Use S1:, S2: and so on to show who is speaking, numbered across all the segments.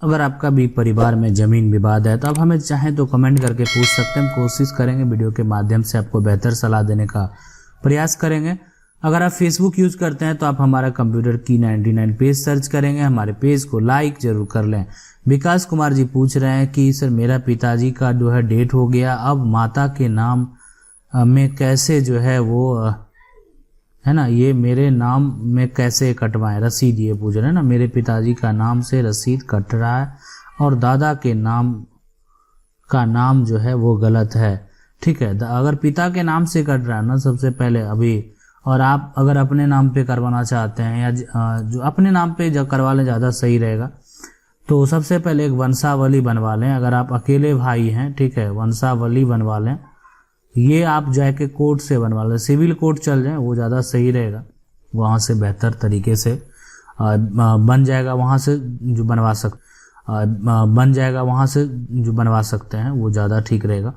S1: अगर आपका भी परिवार में ज़मीन विवाद है तो आप हमें चाहें तो कमेंट करके पूछ सकते हैं। हम कोशिश करेंगे वीडियो के माध्यम से आपको बेहतर सलाह देने का प्रयास करेंगे। अगर आप फेसबुक यूज़ करते हैं तो आप हमारा कंप्यूटर की 99 पेज सर्च करेंगे, हमारे पेज को लाइक ज़रूर कर लें। विकास कुमार जी पूछ रहे हैं कि सर मेरा पिताजी का जो है डेथ हो गया, अब माता के नाम में कैसे जो है वो है ना, ये मेरे नाम में कैसे कटवाएं रसीद, ये पूछ रहे हैं ना। मेरे पिताजी का नाम से रसीद कट रहा है और दादा के नाम का नाम जो है वो गलत है। ठीक है, अगर पिता के नाम से कट रहा है ना सबसे पहले अभी, और आप अगर अपने नाम पे करवाना चाहते हैं या जो अपने नाम पे जब करवा लें ज़्यादा सही रहेगा, तो सबसे पहले एक वंशावली बनवा लें। अगर आप अकेले भाई हैं, ठीक है, वंशावली बनवा लें। ये आप जाके कोर्ट से बनवा लें, सिविल कोर्ट चल जाएं, वो ज़्यादा सही रहेगा। वहाँ से बेहतर तरीके से बन जाएगा, वहाँ से जो बनवा सकते हैं वो ज़्यादा ठीक रहेगा।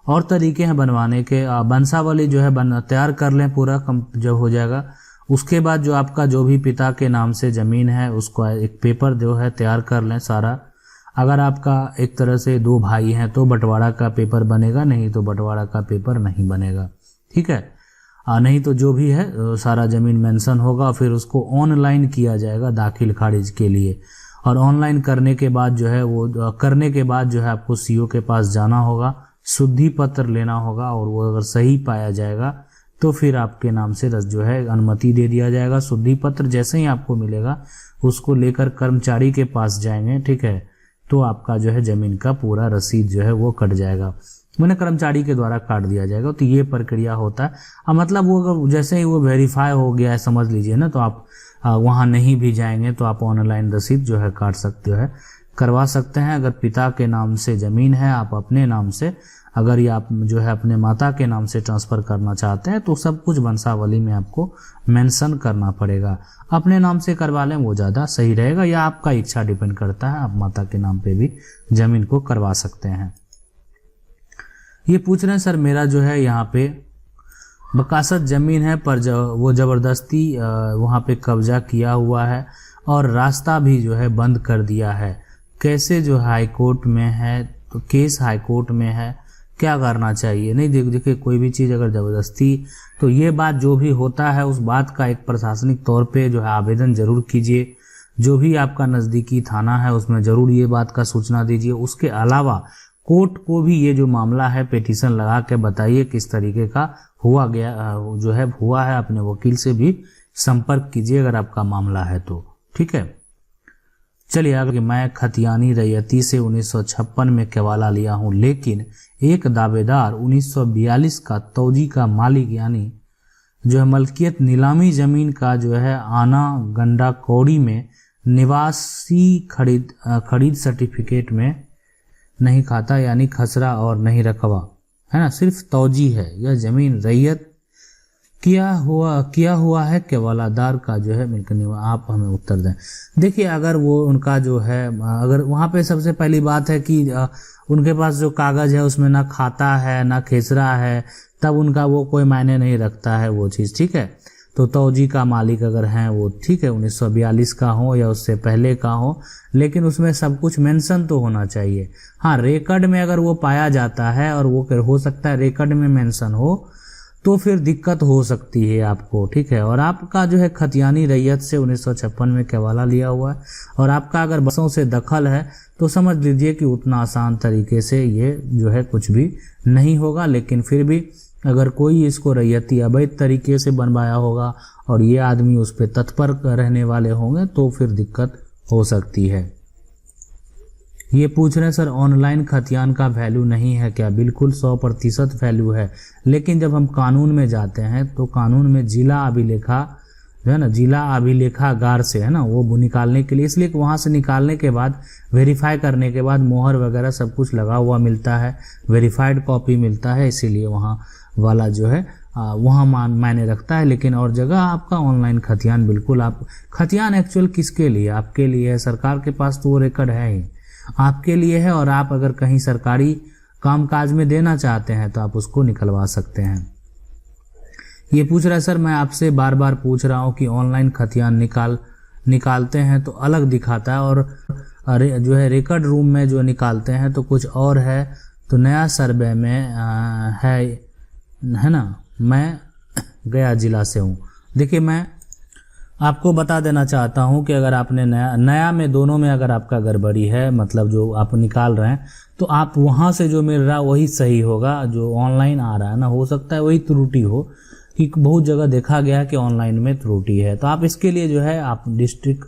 S1: और तरीके हैं बनवाने के, वंशावली जो है तैयार कर लें पूरा जब हो जाएगा। उसके बाद जो आपका जो भी पिता के नाम से ज़मीन है उसको एक पेपर जो है तैयार कर लें सारा। अगर आपका एक तरह से 2 भाई हैं तो बंटवारा का पेपर बनेगा, नहीं तो बंटवारा का पेपर नहीं बनेगा। ठीक है, नहीं तो जो भी है सारा ज़मीन मेंशन होगा, फिर उसको ऑनलाइन किया जाएगा दाखिल खारिज के लिए। और ऑनलाइन करने के बाद जो है आपको सीओ के पास जाना होगा, शुद्धि पत्र लेना होगा, और वो अगर सही पाया जाएगा तो फिर आपके नाम से जो है अनुमति दे दिया जाएगा। शुद्धि पत्र जैसे ही आपको मिलेगा उसको लेकर कर्मचारी के पास जाएंगे, ठीक है, तो आपका जो है ज़मीन का पूरा रसीद जो है वो कट जाएगा, मैंने कर्मचारी के द्वारा काट दिया जाएगा। तो ये प्रक्रिया होता है। अब मतलब वो अगर जैसे ही वो वेरीफाई हो गया है समझ लीजिए ना, तो आप वहाँ नहीं भी जाएंगे तो आप ऑनलाइन रसीद जो है काट सकते हो, करवा सकते हैं। अगर पिता के नाम से ज़मीन है, आप अपने नाम से, अगर ये आप जो है अपने माता के नाम से ट्रांसफ़र करना चाहते हैं तो सब कुछ वंशावली में आपको मेंशन करना पड़ेगा। अपने नाम से करवा लें वो ज़्यादा सही रहेगा, या आपका इच्छा डिपेंड करता है, आप माता के नाम पे भी ज़मीन को करवा सकते हैं। ये पूछ रहे हैं सर मेरा जो है यहाँ पे बकासत ज़मीन है पर वो ज़बरदस्ती वहाँ पे कब्जा किया हुआ है और रास्ता भी जो है बंद कर दिया है, कैसे जो हाई कोर्ट में है, तो केस हाई कोर्ट में है, क्या करना चाहिए? नहीं देखिए कोई भी चीज़ अगर ज़बरदस्ती, तो ये बात जो भी होता है उस बात का एक प्रशासनिक तौर पे जो है आवेदन ज़रूर कीजिए। जो भी आपका नज़दीकी थाना है उसमें ज़रूर ये बात का सूचना दीजिए। उसके अलावा कोर्ट को भी ये जो मामला है पिटीशन लगा के बताइए किस तरीके का हुआ है। अपने वकील से भी संपर्क कीजिए अगर आपका मामला है तो, ठीक है। चलिए आगे, मैं खतियानी रैयती से 1956 में केवाला लिया हूँ, लेकिन एक दावेदार 1942 का तौजी का मालिक यानी जो है मलकियत नीलामी ज़मीन का जो है आना गंडा कौड़ी में निवासी खरीद सर्टिफिकेट में नहीं खाता, यानी खसरा और नहीं रकबा, है ना, सिर्फ तौजी है। यह ज़मीन रैयत किया हुआ है केवालादार का जो है मिल्क निवास। आप हमें उत्तर दें। देखिए अगर वो उनका जो है, अगर वहाँ पे सबसे पहली बात है कि उनके पास जो कागज़ है उसमें ना खाता है ना खेसरा है, तब उनका वो कोई मायने नहीं रखता है वो चीज़, ठीक है। तो तौजी का मालिक अगर हैं वो ठीक है, 1942 का हो या उससे पहले का हो, लेकिन उसमें सब कुछ मेंशन तो होना चाहिए। हाँ, रिकॉर्ड में अगर वो पाया जाता है और वो हो सकता है रिकॉर्ड में मेंशन हो तो फिर दिक्कत हो सकती है आपको, ठीक है। और आपका जो है खतियानी रैयत से 1956 में केवाला लिया हुआ है और आपका अगर बसों से दखल है तो समझ लीजिए कि उतना आसान तरीके से ये जो है कुछ भी नहीं होगा। लेकिन फिर भी अगर कोई इसको रैयती अवैध तरीके से बनवाया होगा और ये आदमी उस पर तत्पर रहने वाले होंगे तो फिर दिक्कत हो सकती है। ये पूछ रहे हैं सर ऑनलाइन खतियान का वैल्यू नहीं है क्या? बिल्कुल 100% वैल्यू है, लेकिन जब हम कानून में जाते हैं तो कानून में जिला अभिलेखा जो है ना, जिला अभिलेखागार से है ना, वो निकालने के लिए, इसलिए वहाँ से निकालने के बाद वेरीफाई करने के बाद मोहर वगैरह सब कुछ लगा हुआ मिलता है, वेरीफाइड कॉपी मिलता है, इसीलिए वहाँ वाला जो है वहाँ मायने रखता है। लेकिन और जगह आपका ऑनलाइन खतियान बिल्कुल, आप खतियान एक्चुअल किसके लिए? आपके लिए है। सरकार के पास तो वो रिकॉर्ड है ही, आपके लिए है। और आप अगर कहीं सरकारी कामकाज में देना चाहते हैं तो आप उसको निकलवा सकते हैं। ये पूछ रहा है सर मैं आपसे बार बार पूछ रहा हूँ कि ऑनलाइन खतियान निकालते हैं तो अलग दिखाता है और जो है रिकॉर्ड रूम में जो निकालते हैं तो कुछ और है। तो नया सर्वे में है ना, मैं गया जिला से हूँ। देखिए मैं आपको बता देना चाहता हूँ कि अगर आपने नया में दोनों में अगर आपका गड़बड़ी है, मतलब जो आप निकाल रहे हैं, तो आप वहाँ से जो मिल रहा है वही सही होगा। जो ऑनलाइन आ रहा है ना, हो सकता है वही त्रुटि हो, कि बहुत जगह देखा गया कि ऑनलाइन में त्रुटि है। तो आप इसके लिए जो है आप डिस्ट्रिक्ट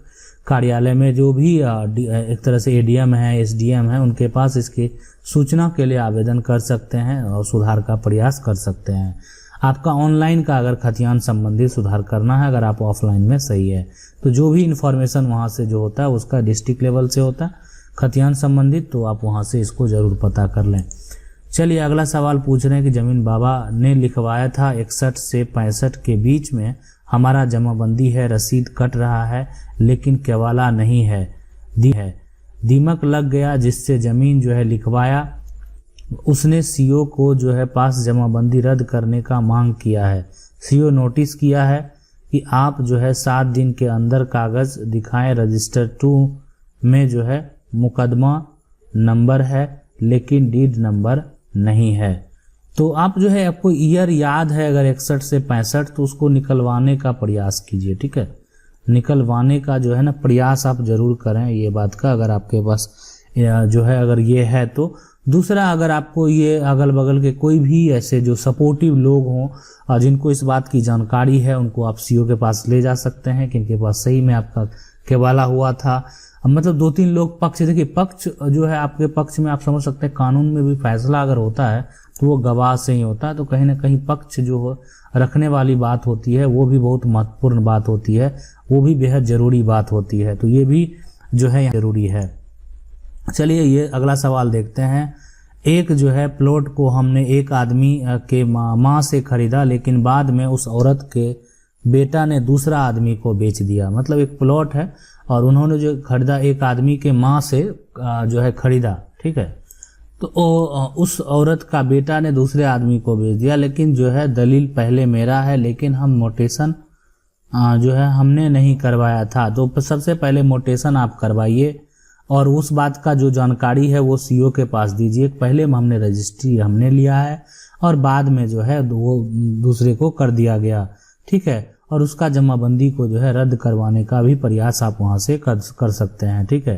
S1: कार्यालय में जो भी एक तरह से एडीएम है, एसडीएम है, उनके पास इसकी सूचना के लिए आवेदन कर सकते हैं और सुधार का प्रयास कर सकते हैं। आपका ऑनलाइन का अगर खतियान संबंधी सुधार करना है, अगर आप ऑफलाइन में सही है, तो जो भी इन्फॉर्मेशन वहाँ से जो होता है उसका डिस्ट्रिक्ट लेवल से होता है खतियान संबंधित, तो आप वहाँ से इसको ज़रूर पता कर लें। चलिए अगला सवाल पूछ रहे हैं कि जमीन बाबा ने लिखवाया था 61 से 65 के बीच में, हमारा जमाबंदी है, रसीद कट रहा है लेकिन केवाला नहीं है, दीमक लग गया, जिससे ज़मीन जो है लिखवाया उसने सीओ को जो है पास जमाबंदी रद्द करने का मांग किया है। सीओ नोटिस किया है कि आप जो है 7 दिन के अंदर कागज़ दिखाएं। रजिस्टर 2 में जो है मुकदमा नंबर है लेकिन डीड नंबर नहीं है। तो आप जो है आपको ईयर याद है अगर 61 से 65, तो उसको निकलवाने का प्रयास कीजिए, ठीक है। निकलवाने का जो है ना प्रयास आप जरूर करें, ये बात का अगर आपके पास जो है अगर ये है तो। दूसरा, अगर आपको ये अगल बगल के कोई भी ऐसे जो सपोर्टिव लोग हों और जिनको इस बात की जानकारी है, उनको आप सीओ के पास ले जा सकते हैं कि इनके पास सही में आपका केवाला हुआ था। मतलब 2-3 लोग पक्ष, देखिए पक्ष जो है आपके पक्ष में आप समझ सकते हैं, कानून में भी फैसला अगर होता है तो वो गवाह से ही होता है। तो कहीं ना कहीं पक्ष जो हो रखने वाली बात होती है, वो भी बहुत महत्वपूर्ण बात होती है, वो भी बेहद ज़रूरी बात होती है। तो ये भी जो है ज़रूरी है। चलिए ये अगला सवाल देखते हैं। एक जो है प्लॉट को हमने एक आदमी के माँ से खरीदा, लेकिन बाद में उस औरत के बेटा ने दूसरा आदमी को बेच दिया। मतलब एक प्लॉट है और उन्होंने जो खरीदा एक आदमी के माँ से जो है खरीदा, ठीक है। तो उस औरत का बेटा ने दूसरे आदमी को बेच दिया, लेकिन जो है दलील पहले मेरा है, लेकिन हम मोटेशन जो है हमने नहीं करवाया था। तो सबसे पहले मोटेशन आप करवाइए और उस बात का जो जानकारी है वो सीओ के पास दीजिए। पहले हमने रजिस्ट्री हमने लिया है और बाद में जो है वो दूसरे को कर दिया गया, ठीक है। और उसका जमाबंदी को जो है रद्द करवाने का भी प्रयास आप वहाँ से कर सकते हैं, ठीक है।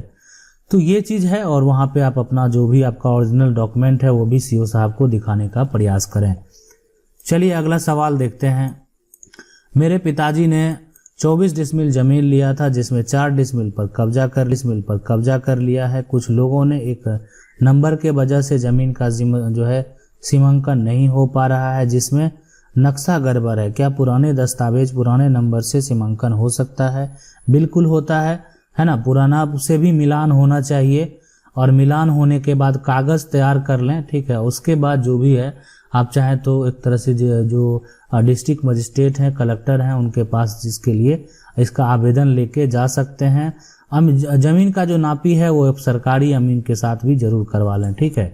S1: तो ये चीज़ है और वहाँ पे आप अपना जो भी आपका ओरिजिनल डॉक्यूमेंट है वो भी सीओ साहब को दिखाने का प्रयास करें। चलिए अगला सवाल देखते हैं। मेरे पिताजी ने 24 डिसमिल जमीन लिया था, जिसमें 4 डिसमिल पर कब्जा कर लिया है। कुछ लोगों ने एक नंबर के वजह से जमीन का जो है सीमांकन नहीं हो पा रहा है, जिसमें नक्शा गड़बड़ है। क्या पुराने दस्तावेज पुराने नंबर से सीमांकन हो सकता है? बिल्कुल होता है ना। पुराना से भी मिलान होना चाहिए और मिलान होने के बाद कागज़ तैयार कर लें, ठीक है। उसके बाद जो भी है आप चाहें तो एक तरह से जो डिस्ट्रिक्ट मजिस्ट्रेट हैं, कलेक्टर हैं, उनके पास जिसके लिए इसका आवेदन लेके जा सकते हैं। ज़मीन का जो नापी है वो सरकारी अमीन के साथ भी जरूर करवा लें, ठीक है।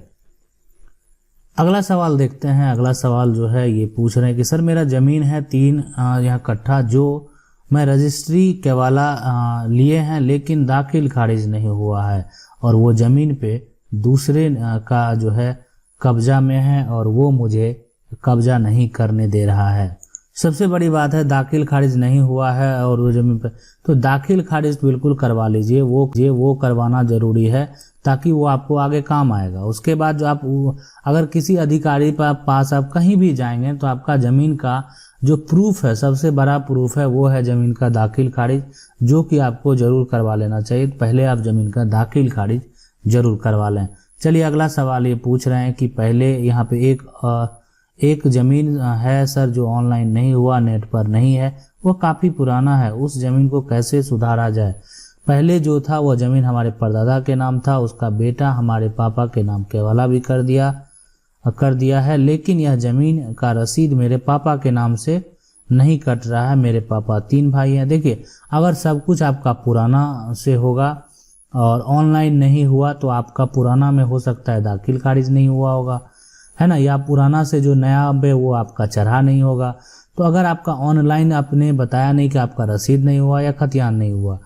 S1: अगला सवाल देखते हैं। अगला सवाल जो है ये पूछ रहे हैं कि सर मेरा ज़मीन है 3 यहाँ कट्ठा, जो मैं रजिस्ट्री केवाला लिए हैं, लेकिन दाखिल खारिज नहीं हुआ है और वो ज़मीन पे दूसरे का जो है कब्जा में है और वो मुझे कब्जा नहीं करने दे रहा है। सबसे बड़ी बात है दाखिल खारिज नहीं हुआ है और वो ज़मीन पे, तो दाखिल खारिज बिल्कुल करवा लीजिए। वो करवाना ज़रूरी है ताकि वो आपको आगे काम आएगा। उसके बाद जो आप अगर किसी अधिकारी पास आप कहीं भी जाएंगे तो आपका ज़मीन का जो प्रूफ है, सबसे बड़ा प्रूफ है वो है ज़मीन का दाखिल खारिज, जो कि आपको ज़रूर करवा लेना चाहिए। पहले आप ज़मीन का दाखिल खारिज ज़रूर करवा लें। चलिए अगला सवाल ये पूछ रहे हैं कि पहले यहाँ पे एक ज़मीन है सर जो ऑनलाइन नहीं हुआ, नेट पर नहीं है, वो काफ़ी पुराना है, उस ज़मीन को कैसे सुधारा जाए? पहले जो था वो ज़मीन हमारे परदादा के नाम था, उसका बेटा हमारे पापा के नाम केवाला भी कर दिया है, लेकिन यह ज़मीन का रसीद मेरे पापा के नाम से नहीं कट रहा है। मेरे पापा 3 भाई हैं। देखिए अगर सब कुछ आपका पुराना से होगा और ऑनलाइन नहीं हुआ तो आपका पुराना में हो सकता है दाखिल खारिज नहीं हुआ होगा, है ना, या पुराना से जो नया है वो आपका चढ़ा नहीं होगा। तो अगर आपका ऑनलाइन आपने बताया नहीं कि आपका रसीद नहीं हुआ या खतियान नहीं हुआ,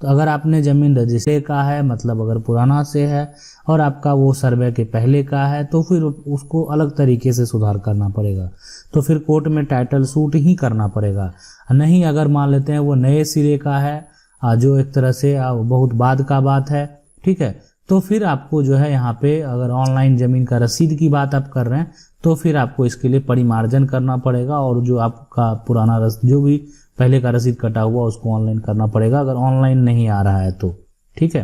S1: तो तो अगर आपने ज़मीन रजिस्ट्री का है, मतलब अगर पुराना से है और आपका वो सर्वे के पहले का है, तो फिर उसको अलग तरीके से सुधार करना पड़ेगा। तो फिर कोर्ट में टाइटल सूट ही करना पड़ेगा। नहीं, अगर मान लेते हैं वो नए सिरे का है, जो एक तरह से बहुत बाद का बात है, ठीक है, तो फिर आपको जो है यहाँ पे अगर ऑनलाइन ज़मीन का रसीद की बात आप कर रहे हैं तो फिर आपको इसके लिए परिमार्जन करना पड़ेगा और जो आपका पुराना जो भी पहले का रसीद कटा हुआ उसको ऑनलाइन करना पड़ेगा, अगर ऑनलाइन नहीं आ रहा है तो, ठीक है।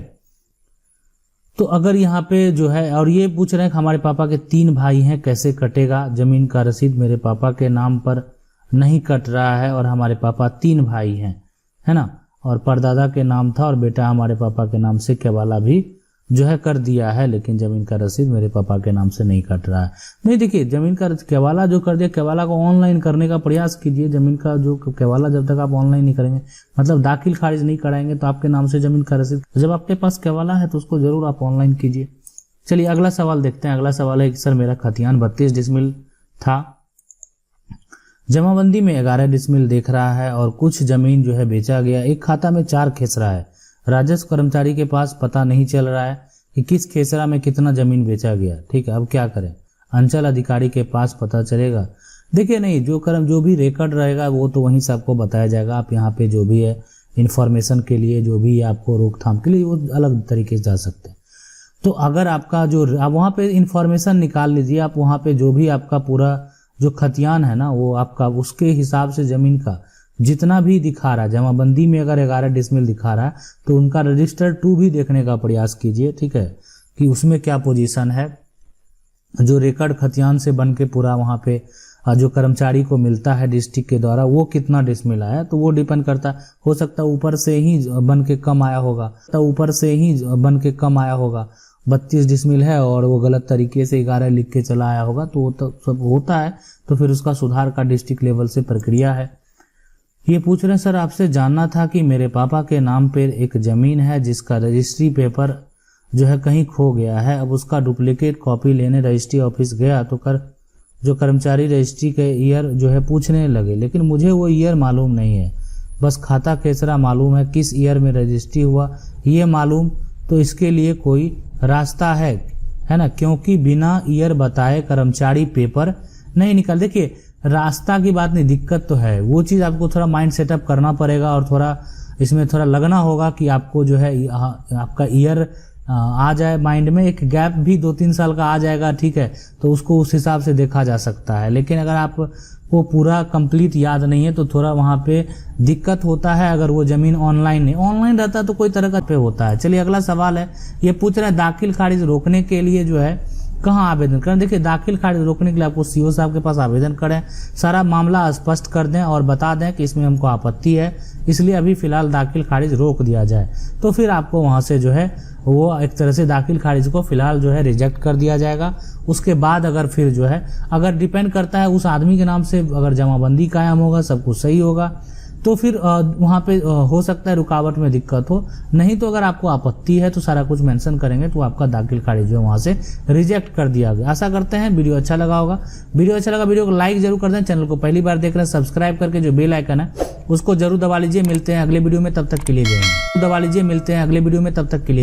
S1: तो अगर यहाँ पे जो है, और ये पूछ रहे हैं कि हमारे पापा के 3 भाई हैं, कैसे कटेगा ज़मीन का रसीद? मेरे पापा के नाम पर नहीं कट रहा है और हमारे पापा 3 भाई हैं, है ना, और परदादा के नाम था और बेटा हमारे पापा के नाम से केवाला भी जो है कर दिया है, लेकिन ज़मीन का रसीद मेरे पापा के नाम से नहीं कट रहा है। नहीं, देखिए, ज़मीन का केवाला जो कर दिया, केवाला को ऑनलाइन करने का प्रयास कीजिए। ज़मीन का जो केवाला जब तक आप ऑनलाइन नहीं करेंगे, मतलब दाखिल खारिज नहीं कराएंगे, तो आपके नाम से ज़मीन का रसीद, जब आपके पास केवाला है तो उसको जरूर आप ऑनलाइन कीजिए। चलिए अगला सवाल देखते हैं। अगला सवाल है कि सर मेरा खतियान 32 डिसमिल था, जमाबंदी में 11 डिसमिल देख रहा है और कुछ ज़मीन जो है बेचा गया, एक खाता में 4 खेसरा है, राजस्व कर्मचारी के पास पता नहीं चल रहा है कि किस खेसरा में कितना ज़मीन बेचा गया। ठीक है, अब क्या करें? अंचल अधिकारी के पास पता चलेगा। देखिए, नहीं, जो भी रिकॉर्ड रहेगा वो तो वहीं से आपको बताया जाएगा। आप यहाँ पे जो भी है इन्फॉर्मेशन के लिए, जो भी आपको रोकथाम के लिए, वो अलग तरीके से जा सकते हैं। तो अगर आपका आप वहाँ पे इन्फॉर्मेशन निकाल लीजिए, आप वहाँ पे जो भी आपका पूरा जो खतियान है ना, वो आपका उसके हिसाब से ज़मीन का जितना भी दिखा रहा है, जमाबंदी में अगर 11 डिसमिल दिखा रहा है तो उनका रजिस्टर 2 भी देखने का प्रयास कीजिए, ठीक है, कि उसमें क्या पोजीशन है। जो रिकॉर्ड खतियान से बन के पूरा वहाँ पे जो कर्मचारी को मिलता है डिस्ट्रिक्ट के द्वारा, वो कितना डिसमिल आया, तो वो डिपेंड करता, हो सकता है ऊपर से ही बन के कम आया होगा, तो ऊपर से ही बन के कम आया होगा। 32 डिसमिल है और वो गलत तरीके से 11 लिख के चला आया होगा, तो वो तो सब होता है, तो फिर उसका सुधार का डिस्ट्रिक्ट लेवल से प्रक्रिया है। ये पूछ रहे हैं सर, आपसे जानना था कि मेरे पापा के नाम पर एक ज़मीन है जिसका रजिस्ट्री पेपर जो है कहीं खो गया है। अब उसका डुप्लीकेट कॉपी लेने रजिस्ट्री ऑफिस गया तो जो कर्मचारी रजिस्ट्री के ईयर जो है पूछने लगे, लेकिन मुझे वो ईयर मालूम नहीं है, बस खाता खेसरा मालूम है, किस ईयर में रजिस्ट्री हुआ ये मालूम। तो इसके लिए कोई रास्ता है ना? क्योंकि बिना ईयर बताए कर्मचारी पेपर नहीं निकल। देखिए, रास्ता की बात नहीं, दिक्कत तो है, वो चीज़ आपको थोड़ा माइंड सेटअप करना पड़ेगा और थोड़ा इसमें थोड़ा लगना होगा कि आपको जो है आपका ईयर आ जाए माइंड में। एक गैप भी 2-3 साल का आ जाएगा, ठीक है, तो उसको उस हिसाब से देखा जा सकता है। लेकिन अगर आपको पूरा कंप्लीट याद नहीं है तो थोड़ा वहाँ पे दिक्कत होता है। अगर वो ज़मीन ऑनलाइन रहता तो कोई तरह का पे होता है। चलिए अगला सवाल है, ये पूछ रहे हैं दाखिल खारिज रोकने के लिए जो है कहाँ आवेदन करें। देखिए, दाखिल खारिज रोकने के लिए आपको सीओ साहब के पास आवेदन करें, सारा मामला स्पष्ट कर दें और बता दें कि इसमें हमको आपत्ति है, इसलिए अभी फिलहाल दाखिल खारिज रोक दिया जाए। तो फिर आपको वहाँ से जो है वो एक तरह से दाखिल खारिज को फिलहाल जो है रिजेक्ट कर दिया जाएगा। उसके बाद अगर फिर जो है, अगर डिपेंड करता है उस आदमी के नाम से, अगर जमाबंदी कायम होगा, सब कुछ सही होगा, तो फिर वहाँ पे हो सकता है रुकावट में दिक्कत हो। नहीं तो अगर आपको आपत्ति है तो सारा कुछ मेंशन करेंगे तो आपका दाखिल खारिज जो है वहाँ से रिजेक्ट कर दिया गया। आशा करते हैं वीडियो अच्छा लगा होगा। वीडियो को लाइक जरूर कर दें। चैनल को पहली बार देख रहे हैं, सब्सक्राइब करके जो बेल आइकन है उसको जरूर दबा लीजिए। मिलते हैं अगले वीडियो में, तब तक के लिए जय हिंद। दबा लीजिए, मिलते हैं अगले वीडियो में, तब तक के लिए।